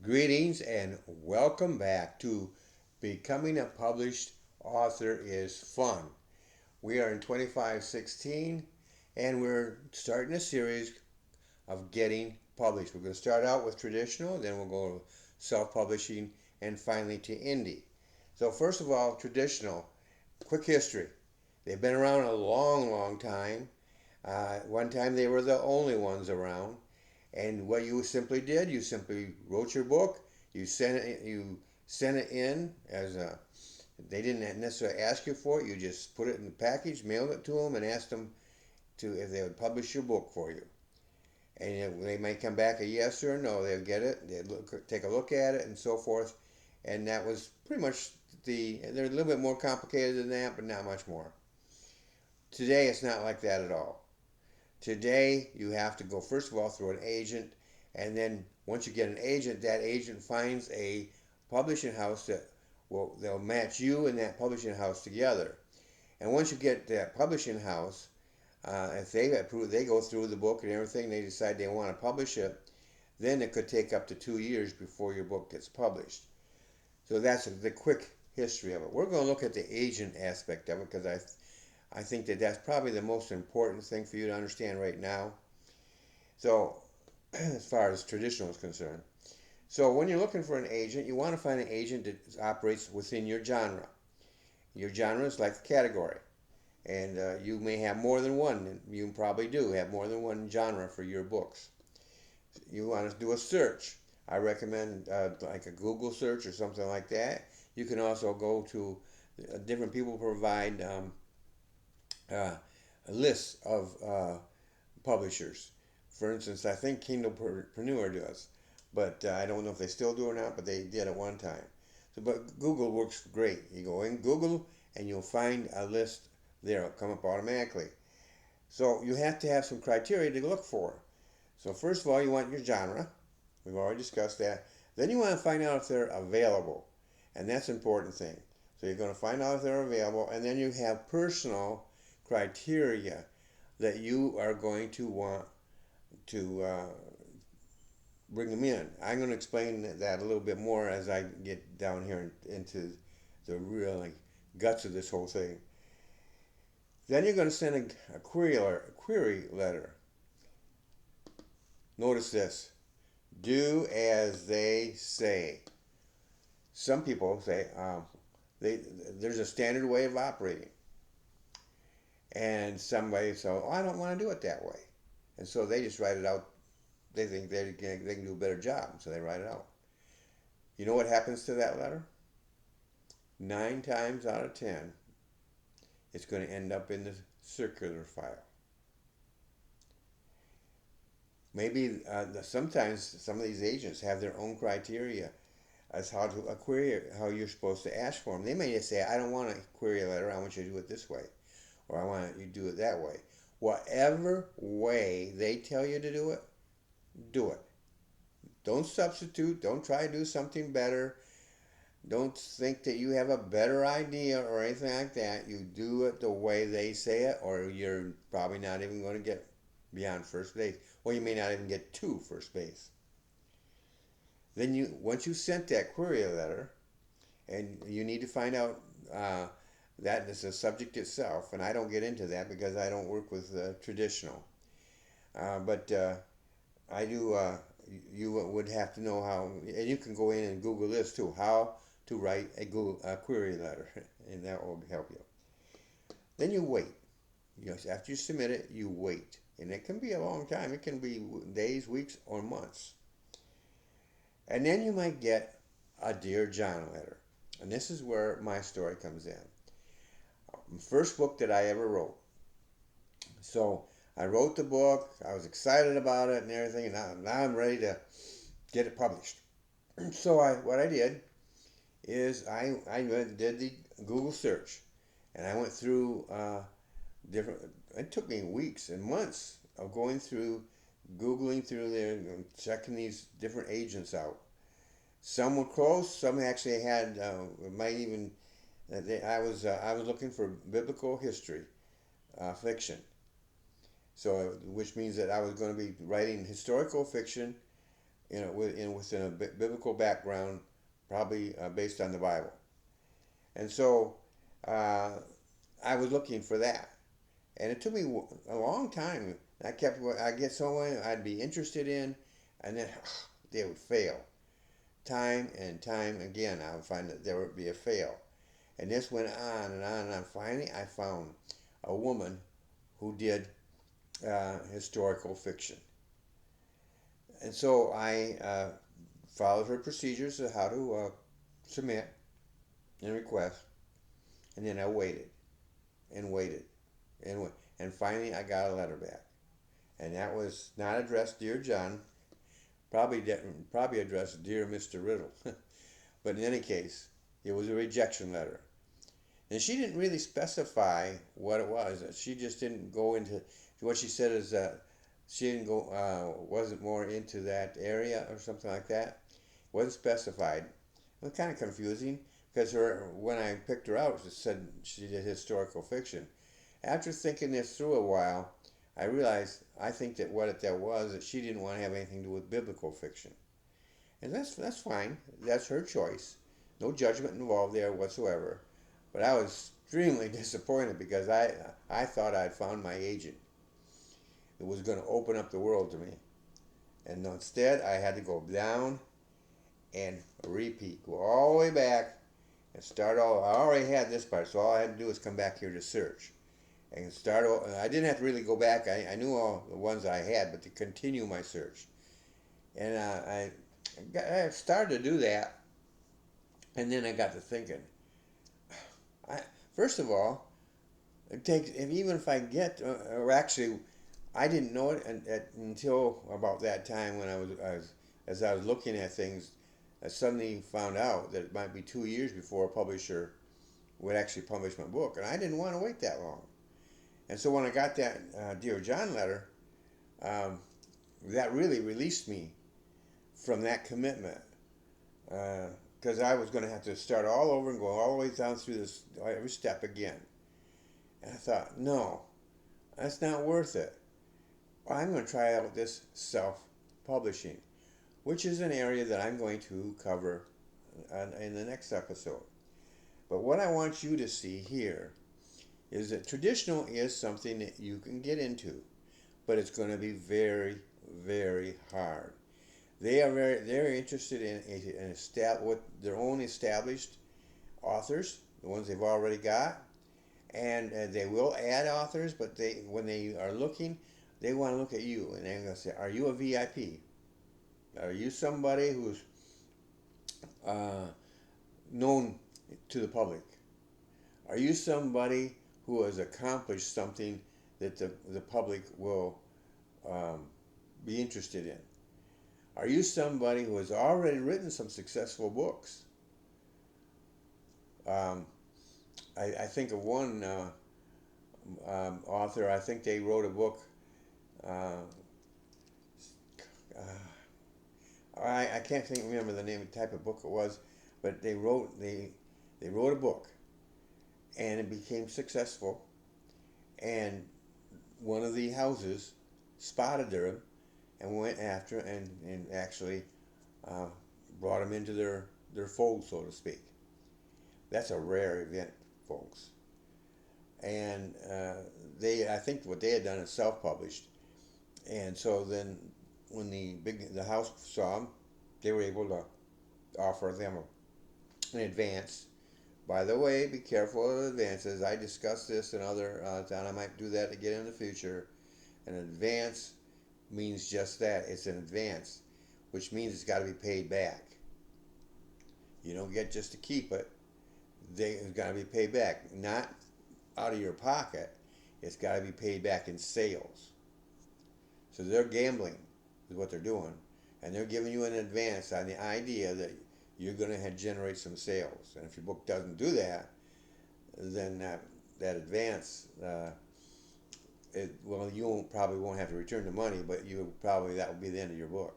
Greetings and welcome back to Becoming a Published Author is Fun. We are in 2516 and we're starting a series of getting published. We're going to start out with traditional, then we'll go to self-publishing, and finally to indie. So first of all, traditional, quick history. They've been around a long, long time. One time they were the only ones around. And what you simply did, you simply wrote your book, you sent it in as a, they didn't necessarily ask you for it, you just put it in the package, mailed it to them, and asked them to if they would publish your book for you. And they might come back a yes or a no. They'll get it, take a look at it, and so forth. And that was pretty much they're a little bit more complicated than that, but not much more. Today, it's not like that at all. Today, you have to go, first of all, through an agent, and then once you get an agent, that agent finds a publishing house they'll match you and that publishing house together. And once you get that publishing house, if they approve, they go through the book and everything, they decide they want to publish it, then it could take up to 2 years before your book gets published. So that's the quick history of it. We're going to look at the agent aspect of it because I think that that's probably the most important thing for you to understand right now. So, as far as traditional is concerned. So, when you're looking for an agent, you want to find an agent that operates within your genre. Your genre is like the category. And you may have more than one. And you probably do have more than one genre for your books. You want to do a search. I recommend like a Google search or something like that. You can also go to different people provide uh, lists of publishers. For instance, I think Kindlepreneur does, but I don't know if they still do or not, but they did at one time. So, but Google works great. You go in Google and you'll find a list there. It'll come up automatically. So you have to have some criteria to look for. So first of all, you want your genre. We've already discussed that. Then you want to find out if they're available, and that's an important thing. So you're going to find out if they're available, and then you have personal criteria that you are going to want to bring them in. I'm going to explain that a little bit more as I get down here into the real guts of this whole thing. Then you're going to send a query letter. Notice this. Do as they say. Some people say there's a standard way of operating. And somebody says, oh, I don't want to do it that way. And so they just write it out. They think they can do a better job, so they write it out. You know what happens to that letter? 9 times out of 10, it's going to end up in the circular file. Maybe sometimes some of these agents have their own criteria as how to query, how you're supposed to ask for them. They may just say, I don't want a query letter, I want you to do it this way, or I want you to do it that way. Whatever way they tell you to do it. Don't substitute, don't try to do something better. Don't think that you have a better idea or anything like that. You do it the way they say it, or you're probably not even going to get beyond first base. Or you may not even get to first base. Then once you sent that query letter, and you need to find out that is the subject itself, and I don't get into that because I don't work with traditional. But I do. You would have to know how, and you can go in and Google this too, how to write a query letter, and that will help you. Then you wait. After you submit it, you wait, and it can be a long time. It can be days, weeks, or months. And then you might get a Dear John letter, and this is where my story comes in. First book that I ever wrote. So I wrote the book. I was excited about it and everything, and now I'm ready to get it published. So what I did is I did the Google search, and I went through different. It took me weeks and months of going through, Googling through there, and checking these different agents out. Some were close. Some actually had might even. I was looking for biblical history, fiction. So which means that I was going to be writing historical fiction within a biblical background, probably based on the Bible. And so uh, I was looking for that, and it took me a long time. I get someone I'd be interested in, and then they would fail time and time again. I would find that there would be a fail, and this went on and on and on. Finally, I found a woman who did historical fiction, and so I followed her procedures of how to submit and request, and then I waited and waited and finally I got a letter back, and that was not addressed Dear John, probably addressed Dear Mr. Riddle, but in any case, it was a rejection letter, and she didn't really specify what it was. She just didn't go into what she said is she didn't go wasn't more into that area or something like that. Wasn't specified. It was kind of confusing because her when I picked her out, it said she did historical fiction. After thinking this through a while, I realized I think that that was that she didn't want to have anything to do with biblical fiction, and that's fine. That's her choice. No judgment involved there whatsoever. But I was extremely disappointed because I thought I'd found my agent. It was going to open up the world to me, and instead I had to go down and repeat, go all the way back and start all. I already had this part, so all I had to do was come back here to search and start. I didn't have to really go back. I knew all the ones I had, but to continue my search, and I started to do that, and then I got to thinking. I first of all, it takes even if I get or actually, I didn't know it until about that time when as I was looking at things, I suddenly found out that it might be 2 years before a publisher would actually publish my book, and I didn't want to wait that long. And so when I got that Dear John letter, um, that really released me from that commitment because I was going to have to start all over and go all the way down through this every step again. And I thought, no, that's not worth it. I'm going to try out this self-publishing, which is an area that I'm going to cover in the next episode. But what I want you to see here is that traditional is something that you can get into, but it's going to be very, very hard. They're interested in what their own established authors, the ones they've already got, and they will add authors. But when they are looking, they want to look at you, and they're going to say, "Are you a VIP? Are you somebody who's known to the public? Are you somebody who has accomplished something that the public will be interested in? Are you somebody who has already written some successful books?" I think of one author. I think they wrote a book. Uh, I can't remember the name, the type of book it was, but they wrote a book, and it became successful. And one of the houses spotted them and went after and actually brought them into their fold, so to speak. That's a rare event, folks. And I think what they had done is self-published, and so then when the house saw them, they were able to offer them an advance. By the way, be careful of advances. I discussed this in other and I might do that again in the future. An advance means just that. It's an advance, which means it's got to be paid back. You don't get just to keep it. It's got to be paid back, not out of your pocket. It's got to be paid back in sales. So they're gambling is what they're doing, and they're giving you an advance on the idea that you're going to generate some sales. And if your book doesn't do that, then that advance, you probably won't have to return the money, but that will be the end of your book.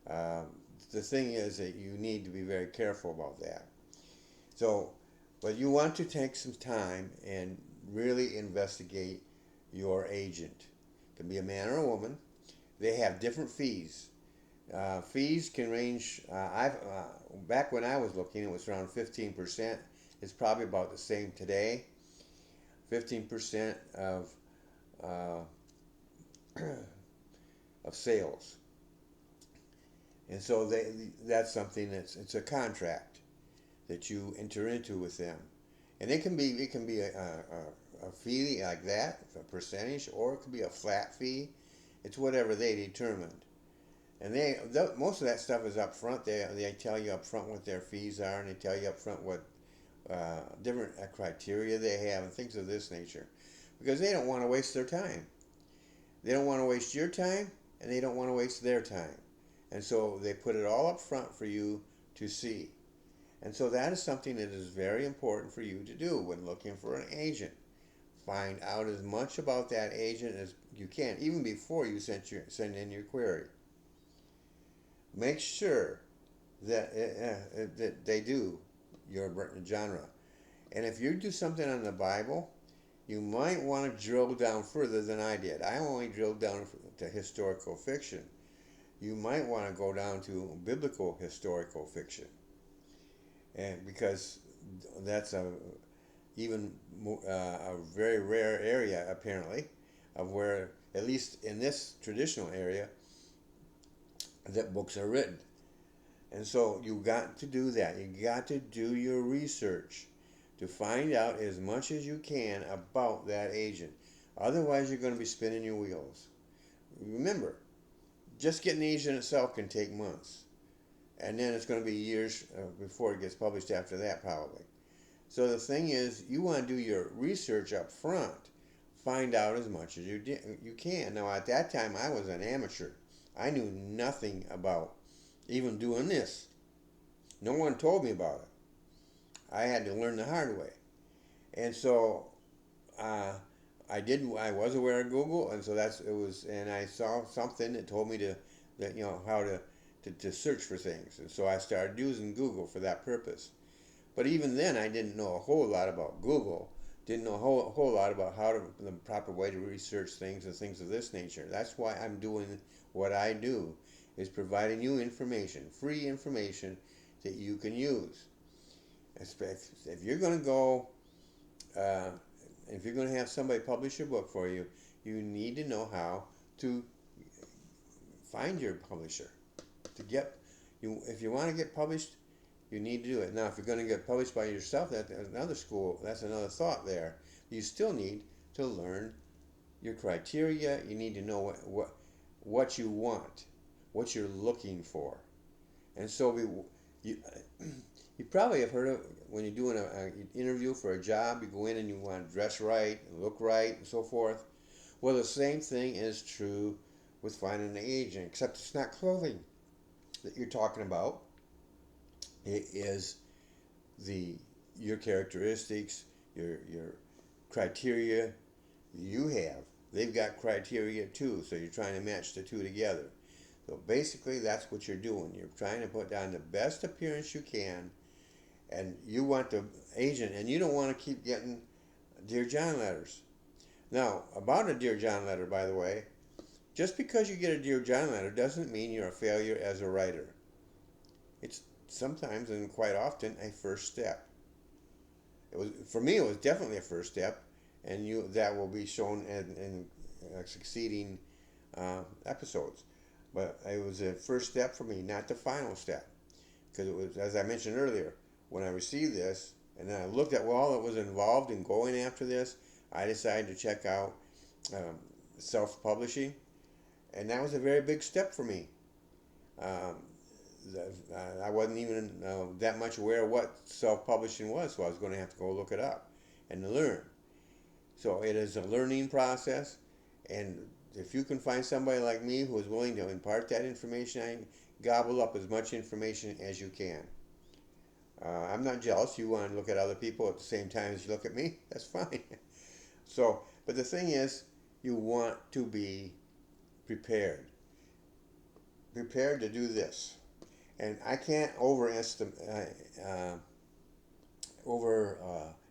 The thing is that you need to be very careful about that. So, but you want to take some time and really investigate your agent. It can be a man or a woman. They have different fees. Fees can range. I've Back when I was looking, it was around 15%. It's probably about the same today. 15% uh, of sales, and so that's something it's a contract that you enter into with them, and it can be a fee like that, a percentage, or it could be a flat fee. It's whatever they determined. And most of that stuff is up front. They tell you up front what their fees are, and they tell you up front what different criteria they have and things of this nature, because they don't want to waste their time. They don't want to waste your time, and they don't want to waste their time, and so they put it all up front for you to see. And so that is something that is very important for you to do when looking for an agent. Find out as much about that agent as you can, even before you send in your query. Make sure that they do your genre. And if you do something on the Bible, you might want to drill down further than I did. I only drilled down to historical fiction. You might want to go down to biblical historical fiction, and because that's a very rare area apparently, of where, at least in this traditional area, that books are written. And so you got to do that. You got to do your research to find out as much as you can about that agent. Otherwise, you're going to be spinning your wheels. Remember, just getting an agent itself can take months. And then it's going to be years before it gets published after that, probably. So the thing is, you want to do your research up front. Find out as much as you can. Now, at that time, I was an amateur. I knew nothing about even doing this. No one told me about it. I had to learn the hard way. And so I was aware of Google, and so and I saw something that told me how to search for things. And so I started using Google for that purpose. But even then, I didn't know a whole lot about Google. Didn't know a whole lot about the proper way to research things and things of this nature. That's why I'm doing what I do, is providing you information, free information that you can use. If you're going to go, if you're going to have somebody publish your book for you, you need to know how to find your publisher. If you want to get published, you need to do it. Now, if you're going to get published by yourself, that's another school. That's another thought there. You still need to learn your criteria. You need to know what you want, what you're looking for. And so you probably have heard of, when you're doing an interview for a job, you go in and you want to dress right, and look right, and so forth. Well, the same thing is true with finding an agent, except it's not clothing that you're talking about. It is your characteristics, your criteria you have. They've got criteria too, so you're trying to match the two together. So basically, that's what you're doing. You're trying to put down the best appearance you can, and you want the agent, and you don't want to keep getting Dear John letters. Now, about a Dear John letter, by the way, just because you get a Dear John letter doesn't mean you're a failure as a writer. It's sometimes, and quite often, a first step. For me, it was definitely a first step, and that will be shown in succeeding episodes. But it was a first step for me, not the final step, because it was, as I mentioned earlier, when I received this, and then I looked at all that was involved in going after this, I decided to check out self-publishing, and that was a very big step for me. Um, I wasn't even that much aware of what self-publishing was, so I was going to have to go look it up and learn. So it is a learning process, and if you can find somebody like me who is willing to impart that information, I gobble up as much information as you can. I'm not jealous. You want to look at other people at the same time as you look at me, that's fine. But the thing is, you want to be prepared. Prepared to do this. And I can't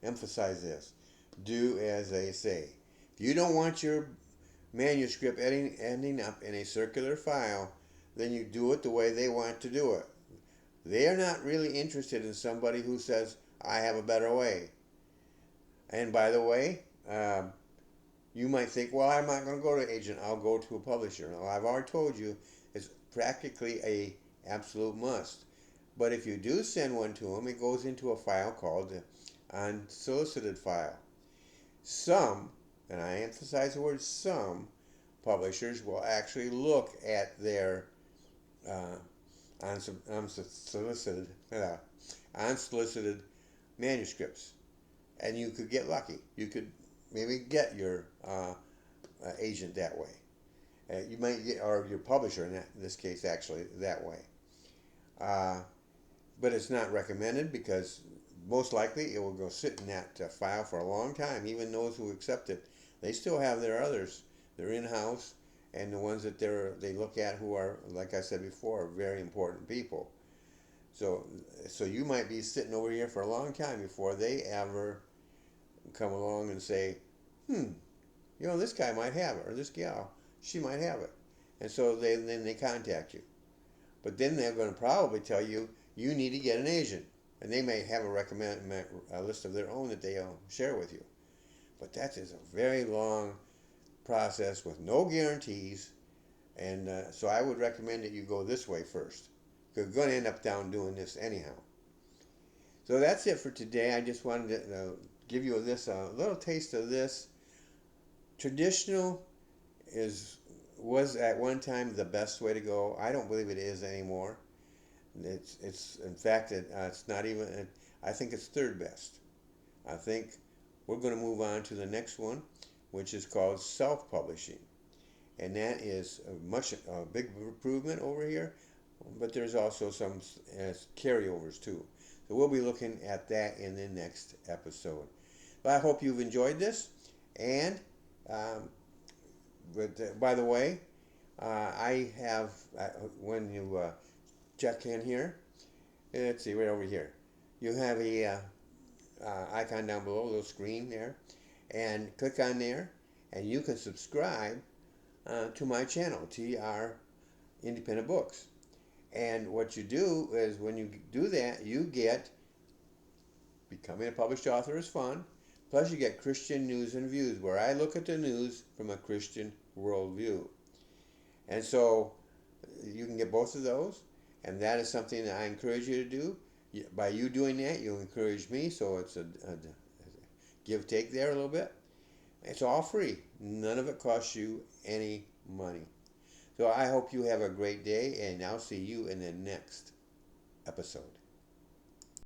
emphasize this. Do as they say. If you don't want your manuscript ending up in a circular file, then you do it the way they want to do it. They are not really interested in somebody who says, I have a better way. And by the way, you might think, well, I'm not going to go to an agent. I'll go to a publisher. Now, I've already told you it's practically a absolute must. But if you do send one to them, it goes into a file called the unsolicited file. Some, and I emphasize the word some, publishers will actually look at their uh, unsolicited, unsolicited manuscripts, and you could get lucky. You could maybe get your agent that way. You might get, or your publisher in this case, actually that way. Uh, but it's not recommended because most likely it will go sit in that file for a long time. Even those who accept it, they still have their others. They're in house, and the ones that they look at who are, like I said before, very important people. So you might be sitting over here for a long time before they ever come along and say, this guy might have it, or this gal, she might have it. And so then they contact you. But then they're going to probably tell you, you need to get an agent. And they may have a list of their own that they'll share with you. But that is a very long process with no guarantees. And so I would recommend that you go this way first. Because you're going to end up doing this anyhow. So that's it for today. I just wanted to give you a little taste of this. Traditional was at one time the best way to go. I don't believe it is anymore. It's in fact it's not even. I think it's third best. I think we're going to move on to the next one, which is called self-publishing, and that is a big improvement over here. But there's also some carryovers too. So we'll be looking at that in the next episode. But I hope you've enjoyed this. And by the way, I have when you check in here, let's see, right over here, you have a icon down below, a little screen there, and click on there, and you can subscribe to my channel, TR Independent Books. And what you do is when you do that, you get becoming a published author is fun. Plus, you get Christian news and views, where I look at the news from a Christian worldview. And so you can get both of those, and that is something that I encourage you to do. By you doing that, you'll encourage me, so it's a give-take there a little bit. It's all free. None of it costs you any money. So I hope you have a great day, and I'll see you in the next episode.